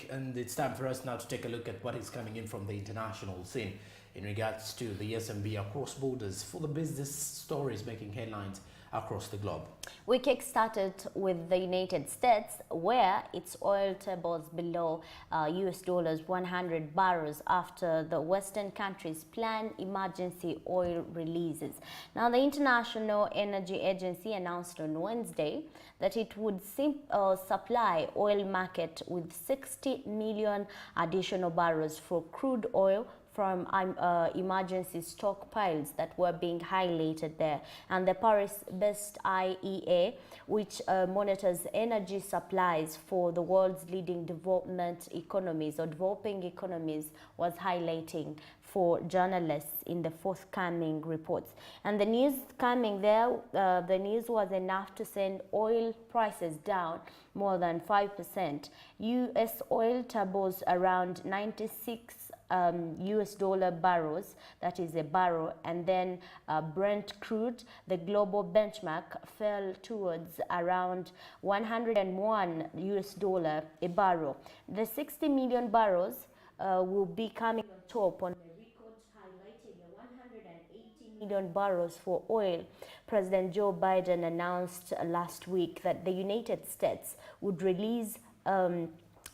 break, and it's time for us now to take a look at what is coming in from the international scene in regards to the SMB across borders for the business stories making headlines across the globe. We kick-started with the United States, where its oil tumbles below US dollars 100 barrels after the Western countries plan emergency oil releases. Now, the International Energy Agency announced on Wednesday that it would supply oil market with 60 million additional barrels for crude oil from emergency stockpiles that were being highlighted there. And the Paris-based IEA, which monitors energy supplies for the world's leading developing economies, was highlighting for journalists in the forthcoming reports. And the news coming there, the news was enough to send oil prices down more than 5%. US oil tumbles around 96 US dollar barrels, that is a barrel, and then Brent crude, the global benchmark, fell towards around 101 US dollar a barrel. The 60 million barrels will be coming on top on the record, highlighting a 180 million barrels for oil. President Joe Biden announced last week that the United States would release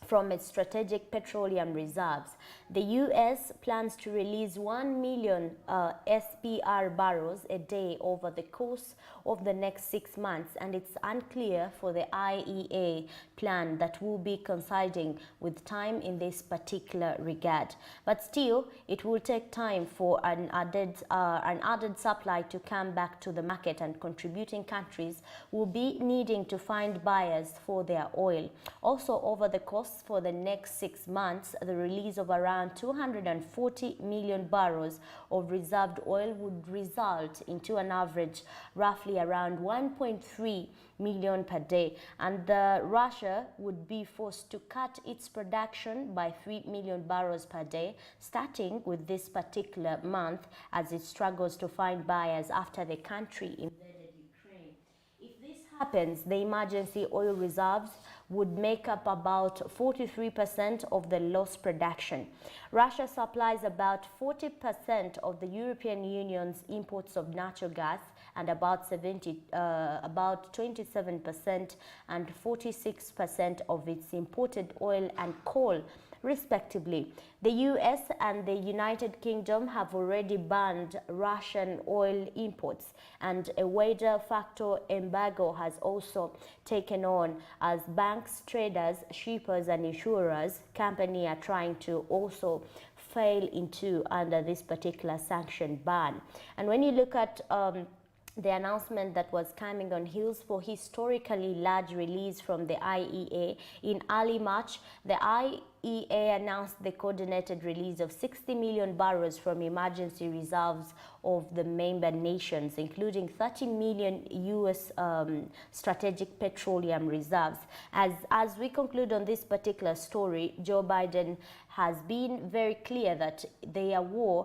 from its strategic petroleum reserves. The U.S. plans to release 1 million SPR barrels a day over the course of the next 6 months, and it's unclear for the IEA plan that will be coinciding with time in this particular regard. But still, it will take time for an added supply to come back to the market, and contributing countries will be needing to find buyers for their oil. Also, over the course for the next 6 months, the release of around 240 million barrels of reserved oil would result into an average roughly around 1.3 million per day, and Russia would be forced to cut its production by 3 million barrels per day starting with this particular month, as it struggles to find buyers after the country invaded Ukraine. If this happens, the emergency oil reserves would make up about 43% of the lost production. Russia supplies about 40% of the European Union's imports of natural gas, and about 27% and 46% of its imported oil and coal, respectively. The US and the United Kingdom have already banned Russian oil imports, and a wider factor embargo has also taken on, as banks, traders, shippers and insurers companies are trying to also fail into under this particular sanction ban. And when you look at the announcement that was coming on heels for historically large release from the IEA in early March, the IEA announced the coordinated release of 60 million barrels from emergency reserves of the member nations, including 30 million US strategic petroleum reserves. As we conclude on this particular story, Joe Biden has been very clear that their war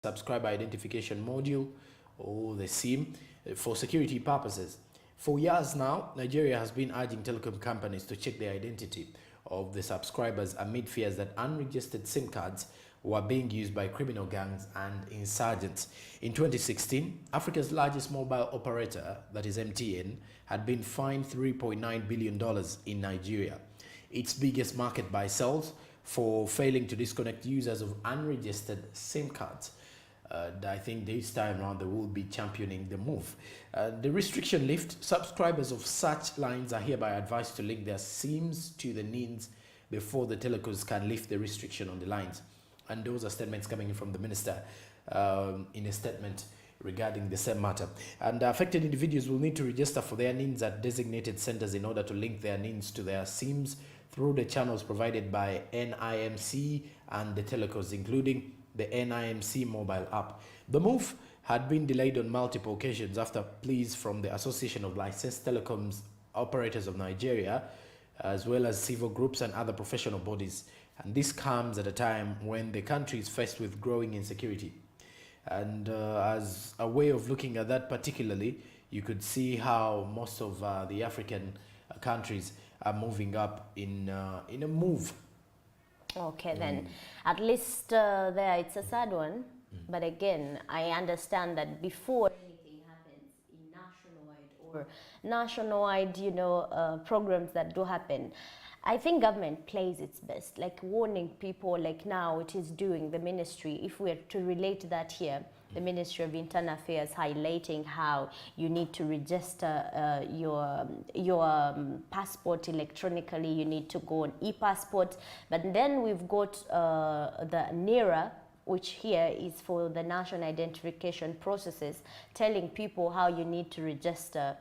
subscriber identification module, or the SIM, for security purposes. For years now, Nigeria has been urging telecom companies to check the identity of the subscribers amid fears that unregistered SIM cards were being used by criminal gangs and insurgents. In 2016, Africa's largest mobile operator, that is MTN, had been fined $3.9 billion in Nigeria, its biggest market by sales, for failing to disconnect users of unregistered SIM cards. I think this time around they will be championing the move. The restriction lift, subscribers of such lines are hereby advised to link their SIMs to the NINs before the telecoms can lift the restriction on the lines. And those are statements coming in from the minister in a statement regarding the same matter. And affected individuals will need to register for their NINs at designated centers in order to link their NINs to their SIMs through the channels provided by NIMC and the telecoms, including the NIMC mobile app. The move had been delayed on multiple occasions after pleas from the Association of Licensed Telecoms Operators of Nigeria, as well as civil groups and other professional bodies. And this comes at a time when the country is faced with growing insecurity. And as a way of looking at that particularly, you could see how most of the African countries are moving up in a move. Okay, then at least there it's a sad one. But again, I understand that before anything happens in nationwide, you know, programs that do happen, I think government plays its best, like warning people, like now it is doing the ministry. If we're to relate that here, the Ministry of Internal Affairs highlighting how you need to register your passport electronically, you need to go on e-passport. But then we've got the NERA, which here is for the national identification processes, telling people how you need to register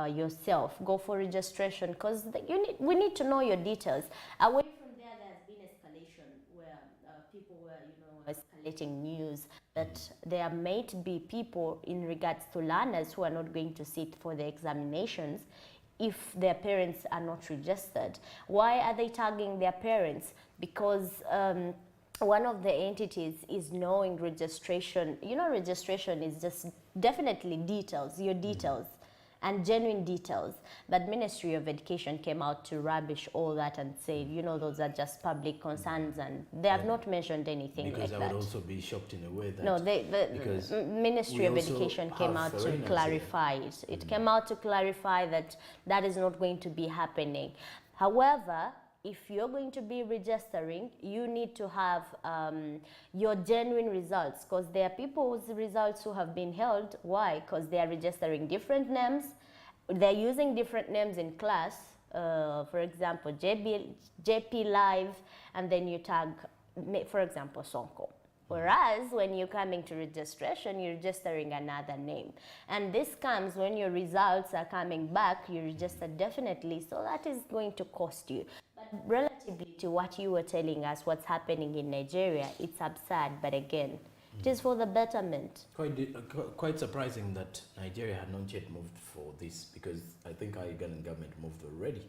yourself. Go for registration, because we need to know your details. Away from there, there's been escalation where people were, you know, escalating news that there might be people in regards to learners who are not going to sit for the examinations if their parents are not registered. Why are they tagging their parents? Because one of the entities is knowing registration. You know, registration is just definitely details, your details, and genuine details. But Ministry of Education came out to rubbish all that and say, you know, those are just public concerns, and they have not mentioned anything like that. Because I would also be shocked in a way that... No, the Ministry of Education came out to clarify it. It came out to clarify that that is not going to be happening. However, if you're going to be registering, you need to have your genuine results, because there are people's results who have been held. Why? Because they are registering different names. They're using different names in class. For example, JP Live, and then you tag, for example, Sonko. Whereas when you're coming to registration, you're registering another name. And this comes when your results are coming back, you register definitely, so that is going to cost you. But relatively to what you were telling us, what's happening in Nigeria, it's absurd, but again, it is for the betterment. Quite surprising that Nigeria had not yet moved for this, because I think our Ugandan government moved already,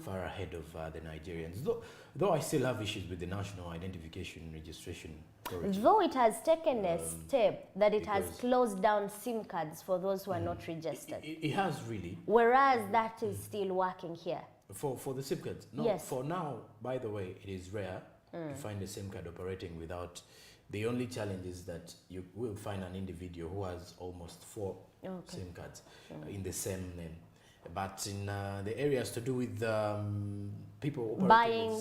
far ahead of the Nigerians. Though I still have issues with the National Identification Registration Authority. Though it has taken a step that it has closed down SIM cards for those who are not registered. It has really. Whereas that is still working here. For the SIM cards? No, yes. For now, by the way, it is rare to find a SIM card operating without... The only challenge is that you will find an individual who has almost 4 SIM cards in the same name. But in the areas to do with people buying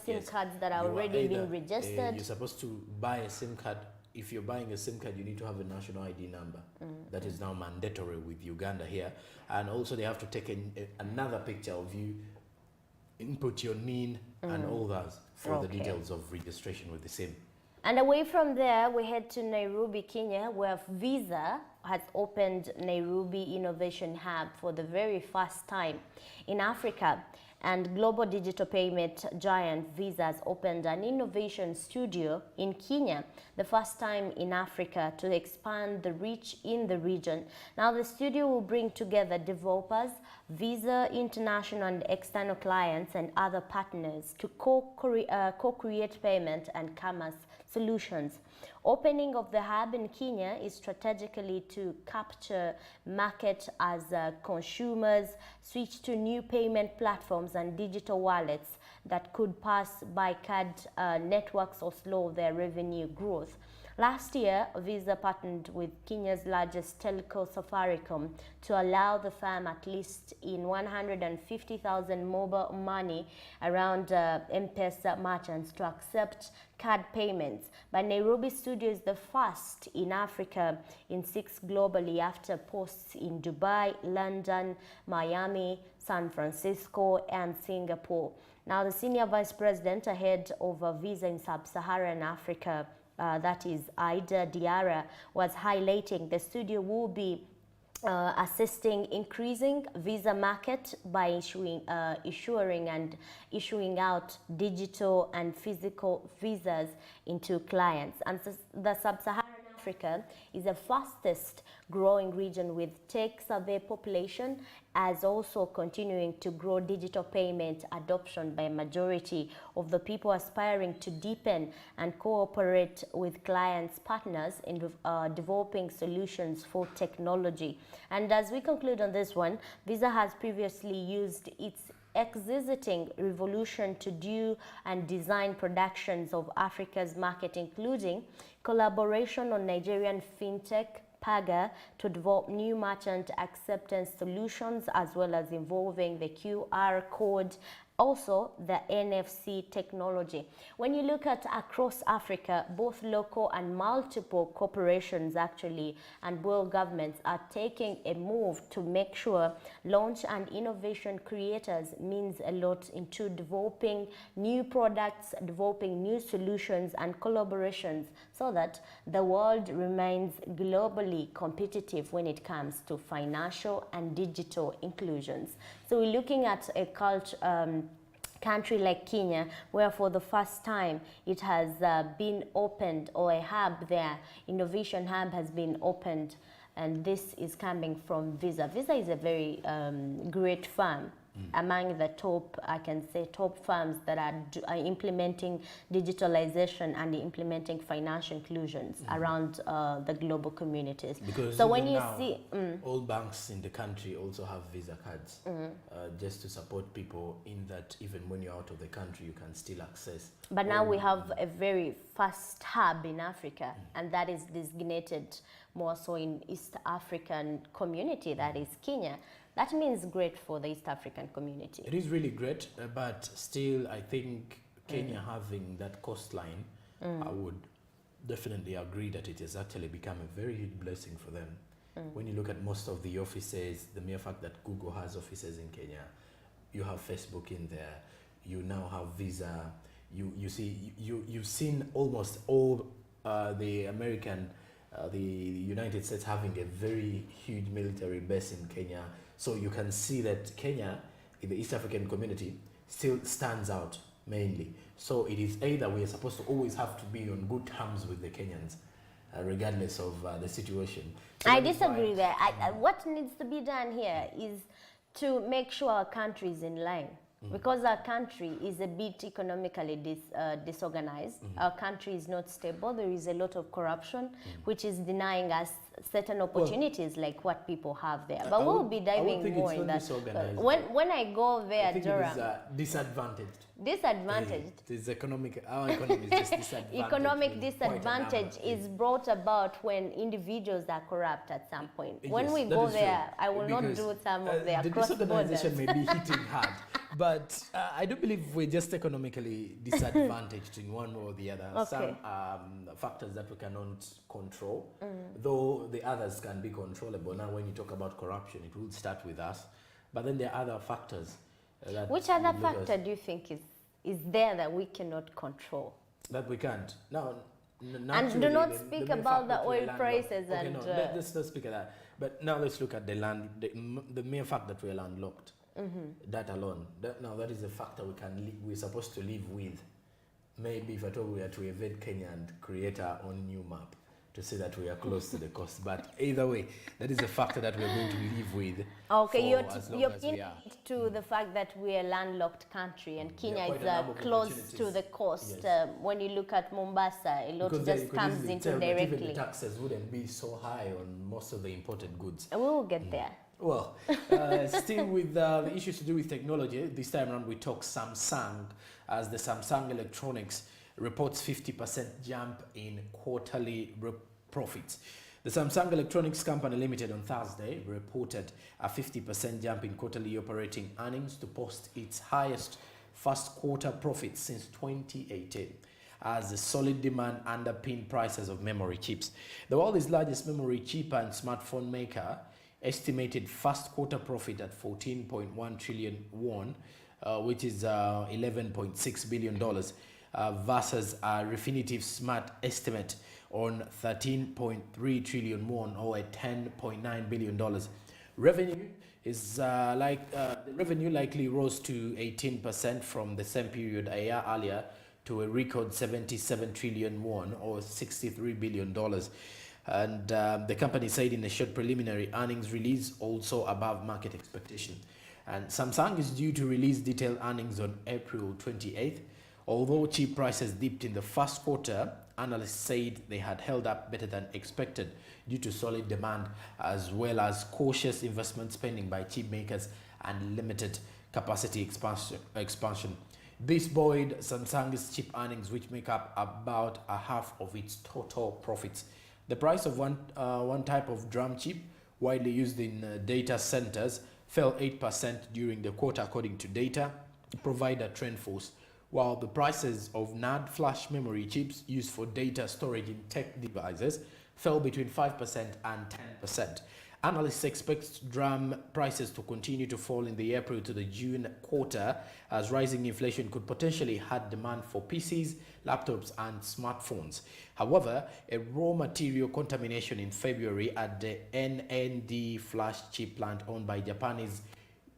SIM cards that are already being registered. You're supposed to buy a SIM card. If you're buying a SIM card, you need to have a national ID number. That is now mandatory with Uganda here. And also they have to take another picture of you, input your NIN and all that for the details of registration with the SIM. And away from there, we head to Nairobi, Kenya, where Visa has opened Nairobi Innovation Hub for the very first time in Africa. And global digital payment giant Visa has opened an innovation studio in Kenya, the first time in Africa to expand the reach in the region. Now the studio will bring together developers, Visa international and external clients and other partners to co-create payment and commerce solutions. Opening of the hub in Kenya is strategically to capture market as consumers switch to new payment platforms and digital wallets that could pass by card networks or slow their revenue growth. Last year, Visa partnered with Kenya's largest telco, Safaricom, to allow the firm at least in 150,000 mobile money around M-Pesa merchants to accept card payments. But Nairobi studio is the first in Africa in 6 globally after posts in Dubai, London, Miami, San Francisco, and Singapore. Now, the senior vice president ahead of Visa in sub-Saharan Africa, that is Ida Diarra, was highlighting the studio will be assisting increasing Visa market by issuing and issuing out digital and physical visas into clients. And the sub-Saharan Africa is the fastest growing region with tech survey population, as also continuing to grow digital payment adoption by majority of the people aspiring to deepen and cooperate with clients, partners in developing solutions for technology. And as we conclude on this one, Visa has previously used its existing revolution to do and design productions of Africa's market, including collaboration on Nigerian fintech Paga to develop new merchant acceptance solutions, as well as involving the QR code, also the NFC technology. When you look at across Africa, both local and multiple corporations actually and world governments are taking a move to make sure launch and innovation creators means a lot into developing new products, developing new solutions and collaborations so that the world remains globally competitive when it comes to financial and digital inclusions. So we're looking at a country like Kenya, where for the first time it has been opened, or a hub there, innovation hub has been opened, and this is coming from Visa. Visa is a very great firm. Among the top, I can say, top firms that are implementing digitalization and implementing financial inclusions around the global communities. Because so when you now, see all banks in the country also have Visa cards, just to support people in that even when you're out of the country, you can still access. But now we have a very fast hub in Africa, and that is designated more so in East African community, that is Kenya. That means great for the East African community. It is really great, but still I think Kenya having that coastline, I would definitely agree that it has actually become a very huge blessing for them. When you look at most of the offices, the mere fact that Google has offices in Kenya, you have Facebook in there, you now have Visa, you've seen almost all the American, the United States having a very huge military base in Kenya. So you can see that Kenya, in the East African community, still stands out mainly. So it is either we are supposed to always have to be on good terms with the Kenyans, regardless of the situation. So I disagree there. What needs to be done here is to make sure our country is in line. Because our country is a bit economically disorganized, our country is not stable, there is a lot of corruption, which is denying us certain opportunities like what people have there. But we'll be diving more in that. When I go there, I think Durham, it is disadvantaged. Disadvantaged? It is economic, our economy is just disadvantaged. Economic disadvantage is brought about when individuals are corrupt at some point. When we go there, I will not do some of their cross-borders. The disorganization may be hitting hard. But I do believe we're just economically disadvantaged in one or the other. Okay. Some factors that we cannot control, though the others can be controllable. Now, when you talk about corruption, it will start with us. But then there are other factors. Which other factor do you think is there that we cannot control? That we can't. Now, and do not speak about the oil prices. Okay, let's not speak of that. But now let's look at the land, the mere fact that we're landlocked. That alone, that is a factor we're supposed to live with. Maybe if at all we are to evade Kenya and create our own new map to say that we are close to the coast. But either way, that is a factor that we're going to live with. Okay, you're pinning it to the fact that we're a landlocked country and Kenya is close to the coast. Yes. When you look at Mombasa, a lot Because just comes into directly. Even the taxes wouldn't be so high on most of the imported goods. And we will get there. Well, still with the issues to do with technology, this time around we talk Samsung, as the Samsung Electronics reports 50% jump in quarterly profits. The Samsung Electronics Company Limited on Thursday reported a 50% jump in quarterly operating earnings to post its highest first quarter profits since 2018, as the solid demand underpinned prices of memory chips. The world's largest memory chip and smartphone maker estimated first quarter profit at 14.1 trillion won, which is $11.6 billion, versus a Refinitiv Smart estimate on 13.3 trillion won, or at $10.9 billion. Revenue is revenue likely rose to 18% from the same period a year earlier to a record 77 trillion won, or $63 billion. And the company said in a short preliminary earnings release, also above market expectation. And Samsung is due to release detailed earnings on April 28th. Although chip prices dipped in the first quarter, analysts said they had held up better than expected due to solid demand, as well as cautious investment spending by chip makers and limited capacity expansion. This buoyed Samsung's chip earnings, which make up about a half of its total profits. The price of one type of DRAM chip, widely used in data centers, fell 8% during the quarter, according to data provider TrendForce, while the prices of NAND flash memory chips used for data storage in tech devices fell between 5% and 10%. Analysts expect DRAM prices to continue to fall in the April to the June quarter, as rising inflation could potentially hurt demand for PCs, laptops, and smartphones. However, a raw material contamination in February at the NND flash chip plant owned by Japanese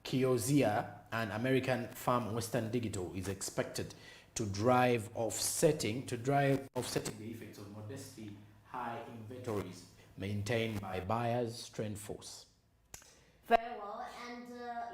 Kioxia and American firm Western Digital is expected to drive offsetting the effects of modestly high inventories maintained by buyers. TrendForce. Very well. And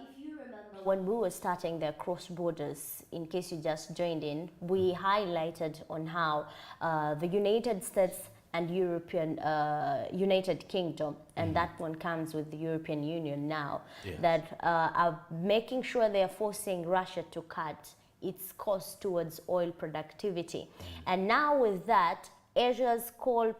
if you remember when we were starting the cross borders, in case you just joined in, we highlighted on how the United States and United Kingdom, and that one comes with the European Union now, Yes. that are making sure they are forcing Russia to cut its cost towards oil productivity. And now with that, Asia's coal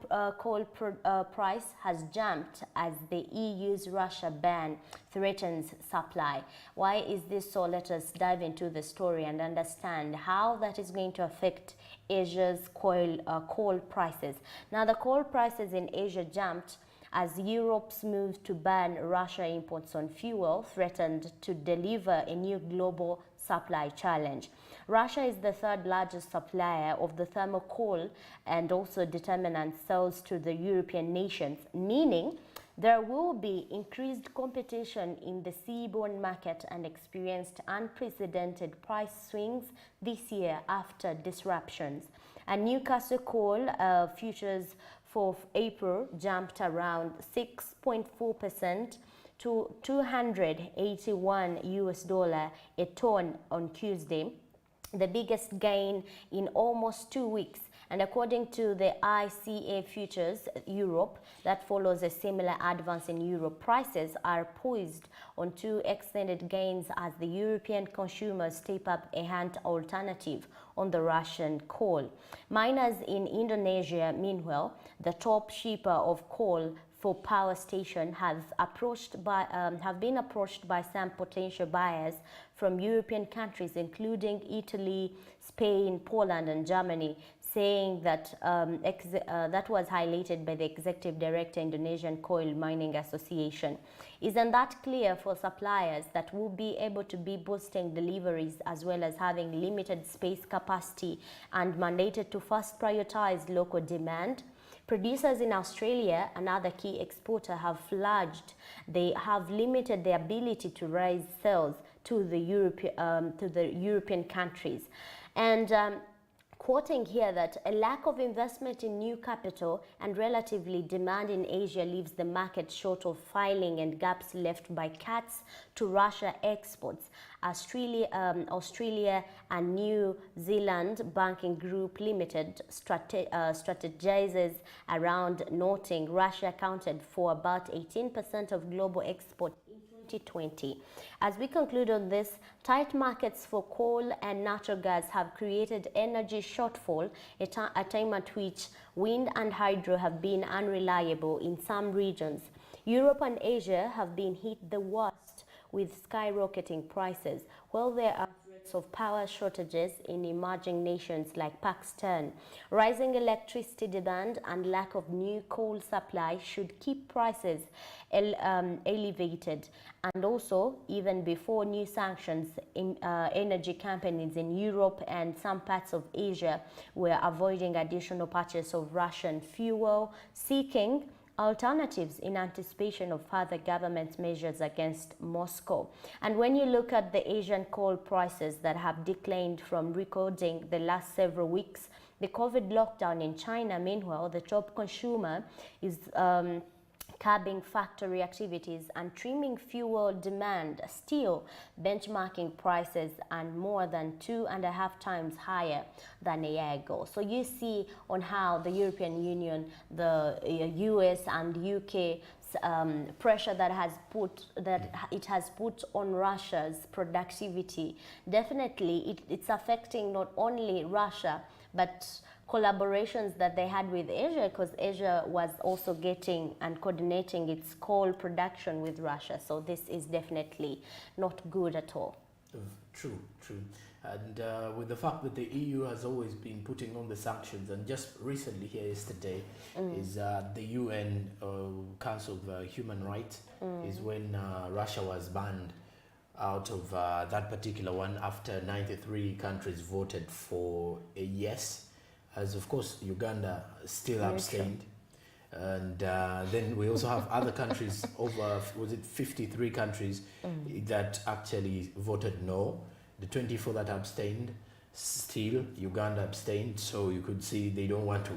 price has jumped as the EU's Russia ban threatens supply. Why is this so? Let us dive into the story and understand how that is going to affect Asia's coal prices. Now, the coal prices in Asia jumped as Europe's move to ban Russia imports on fuel threatened to deliver a new global supply challenge. Russia is the third largest supplier of the thermal coal and also determinant cells to the European nations, meaning there will be increased competition in the seaborne market and experienced unprecedented price swings this year after disruptions. And Newcastle coal futures for April jumped around 6.4% to $281 a ton on Tuesday, the biggest gain in almost 2 weeks. And according to the ICA futures Europe, that follows a similar advance in Europe. Prices are poised on 2 extended gains as the European consumers step up a hunt alternative on the Russian coal. Miners in Indonesia, meanwhile, the top shipper of coal for power station, have been approached by some potential buyers from European countries, including Italy, Spain, Poland, and Germany, saying that that was highlighted by the executive director, Indonesian Coal Mining Association. Isn't that clear for suppliers that will be able to be boosting deliveries as well as having limited space capacity and mandated to first prioritize local demand? Producers in Australia, another key exporter, have flagged they have limited their ability to raise sales to the European countries. And quoting here that a lack of investment in new capital and relatively demand in Asia leaves the market short of filing and gaps left by cuts to Russia exports. Australia and New Zealand Banking Group Limited strategizes around noting Russia accounted for about 18% of global export 2020. As we conclude on this, tight markets for coal and natural gas have created energy shortfall, a time at which wind and hydro have been unreliable in some regions. Europe and Asia have been hit the worst with skyrocketing prices, while there are threats of power shortages in emerging nations like Pakistan. Rising electricity demand and lack of new coal supply should keep prices elevated. And also, even before new sanctions, energy companies in Europe and some parts of Asia were avoiding additional purchase of Russian fuel, seeking alternatives in anticipation of further government measures against Moscow. And when you look at the Asian coal prices that have declined from recording the last several weeks, the COVID lockdown in China, meanwhile, the top consumer is curbing factory activities and trimming fuel demand, still benchmarking prices and more than 2.5 times higher than a year ago. So you see on how the European Union, the US and UK pressure that it has put on Russia's productivity. Definitely it's affecting not only Russia but collaborations that they had with Asia, because Asia was also getting and coordinating its coal production with Russia. So this is definitely not good at all. True. And with the fact that the EU has always been putting on the sanctions, and just recently here yesterday is the UN Council of Human Rights is when Russia was banned out of that particular one after 93 countries voted for a yes. As of course Uganda still abstained, and then we also have other countries over, was it 53 countries that actually voted no. The 24 that abstained, still Uganda abstained. So you could see they don't want to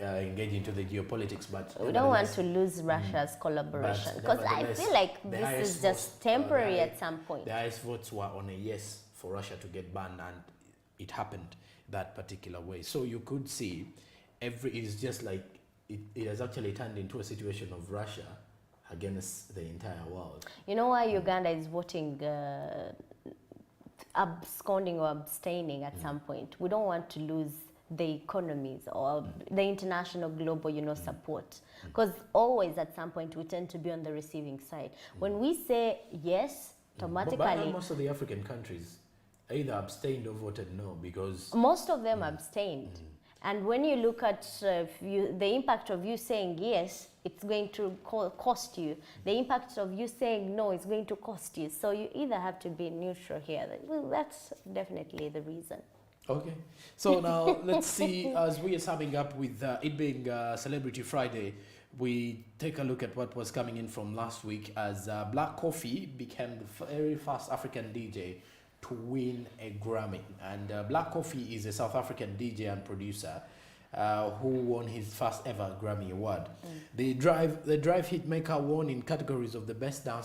engage into the geopolitics, but we don't want to lose Russia's collaboration, because I feel like this is just temporary at some point. The highest votes were on a yes for Russia to get banned, and it happened that particular way. So you could see it's just like it has actually turned into a situation of Russia against the entire world. You know why Uganda is voting absconding or abstaining at some point? We don't want to lose the economies or the international global support, because always at some point we tend to be on the receiving side. When we say yes, automatically but most of the African countries either abstained or voted no, because most of them abstained. And when you look at the impact of you saying yes, it's going to cost you. The impact of you saying no is going to cost you. So you either have to be neutral here. Well, that's definitely the reason. Okay. So now let's see, as we are summing up with it being Celebrity Friday, we take a look at what was coming in from last week, as Black Coffee became the very first African DJ to win a Grammy. And Black Coffee is a South African DJ and producer who won his first ever Grammy award. The Drive Hitmaker won in categories of the best dance